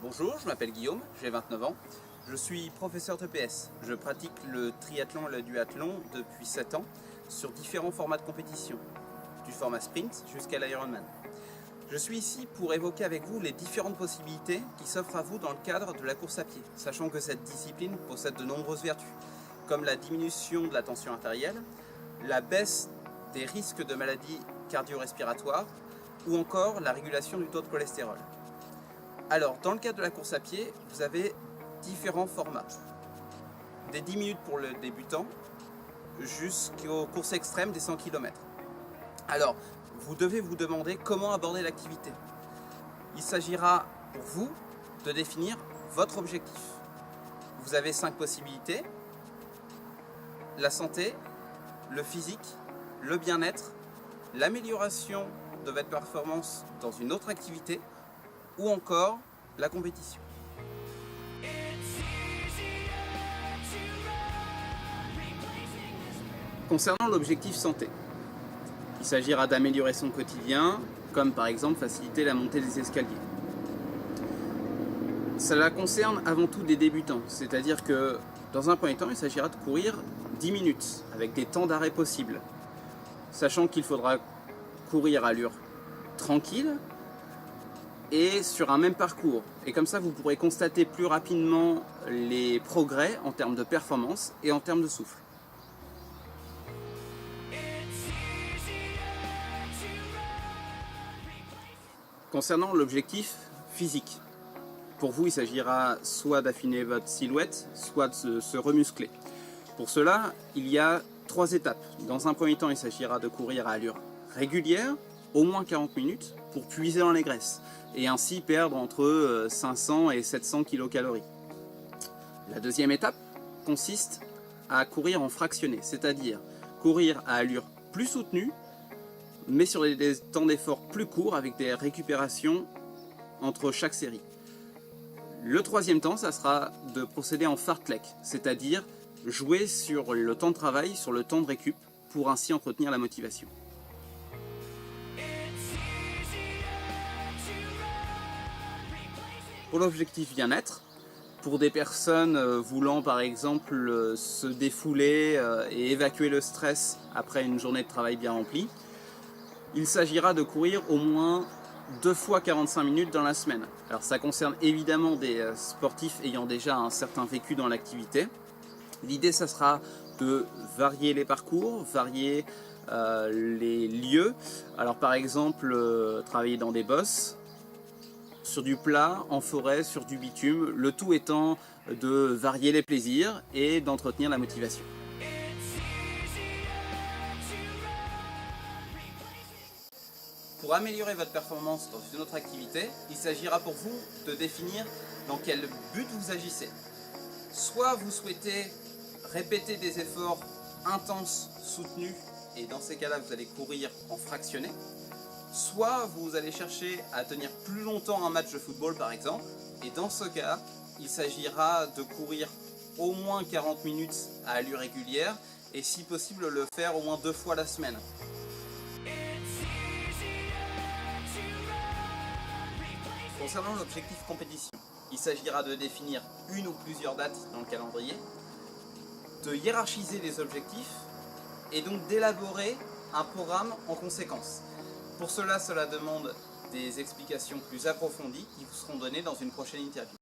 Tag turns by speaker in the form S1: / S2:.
S1: Bonjour, je m'appelle Guillaume, j'ai 29 ans. Je suis professeur d'EPS. Je pratique le triathlon et le duathlon depuis 7 ans sur différents formats de compétition, du format sprint jusqu'à l'Ironman. Je suis ici pour évoquer avec vous les différentes possibilités qui s'offrent à vous dans le cadre de la course à pied, sachant que cette discipline possède de nombreuses vertus, comme la diminution de la tension artérielle, la baisse des risques de maladies cardio-respiratoires ou encore la régulation du taux de cholestérol. Alors, dans le cadre de la course à pied, vous avez différents formats. Des 10 minutes pour le débutant jusqu'aux courses extrêmes des 100 km. Alors, vous devez vous demander comment aborder l'activité. Il s'agira pour vous de définir votre objectif. Vous avez 5 possibilités: la santé, le physique, le bien-être, l'amélioration de votre performance dans une autre activité ou encore la compétition. Concernant l'objectif santé, il s'agira d'améliorer son quotidien, comme par exemple faciliter la montée des escaliers. Cela concerne avant tout des débutants, c'est-à-dire que dans un premier temps, il s'agira de courir 10 minutes avec des temps d'arrêt possibles, sachant qu'il faudra courir à allure tranquille et sur un même parcours. Et comme ça, vous pourrez constater plus rapidement les progrès en termes de performance et en termes de souffle. Concernant l'objectif physique, pour vous, il s'agira soit d'affiner votre silhouette, soit de se remuscler. Pour cela, il y a 3 étapes. Dans un premier temps, il s'agira de courir à allure régulière, au moins 40 minutes, pour puiser dans les graisses et ainsi perdre entre 500 et 700 kcal. La deuxième étape consiste à courir en fractionné, c'est-à-dire courir à allure plus soutenue, mais sur des temps d'effort plus courts avec des récupérations entre chaque série. Le troisième temps, ça sera de procéder en fartlek, c'est-à-dire jouer sur le temps de travail, sur le temps de récup, pour ainsi entretenir la motivation. Pour l'objectif bien-être, pour des personnes voulant par exemple se défouler et évacuer le stress après une journée de travail bien remplie, il s'agira de courir au moins 2 fois 45 minutes dans la semaine. Alors ça concerne évidemment des sportifs ayant déjà un certain vécu dans l'activité. L'idée, ça sera de varier les parcours, varier les lieux. Alors par exemple, travailler dans des bosses, sur du plat, en forêt, sur du bitume, le tout étant de varier les plaisirs et d'entretenir la motivation. Pour améliorer votre performance dans une autre activité, il s'agira pour vous de définir dans quel but vous agissez. Soit vous souhaitez répéter des efforts intenses, soutenus, et dans ces cas-là, vous allez courir en fractionné. Soit vous allez chercher à tenir plus longtemps un match de football par exemple, et dans ce cas, il s'agira de courir au moins 40 minutes à allure régulière, et si possible le faire au moins 2 fois la semaine. Concernant l'objectif compétition, il s'agira de définir une ou plusieurs dates dans le calendrier, de hiérarchiser les objectifs et donc d'élaborer un programme en conséquence. Pour cela, cela demande des explications plus approfondies qui vous seront données dans une prochaine interview.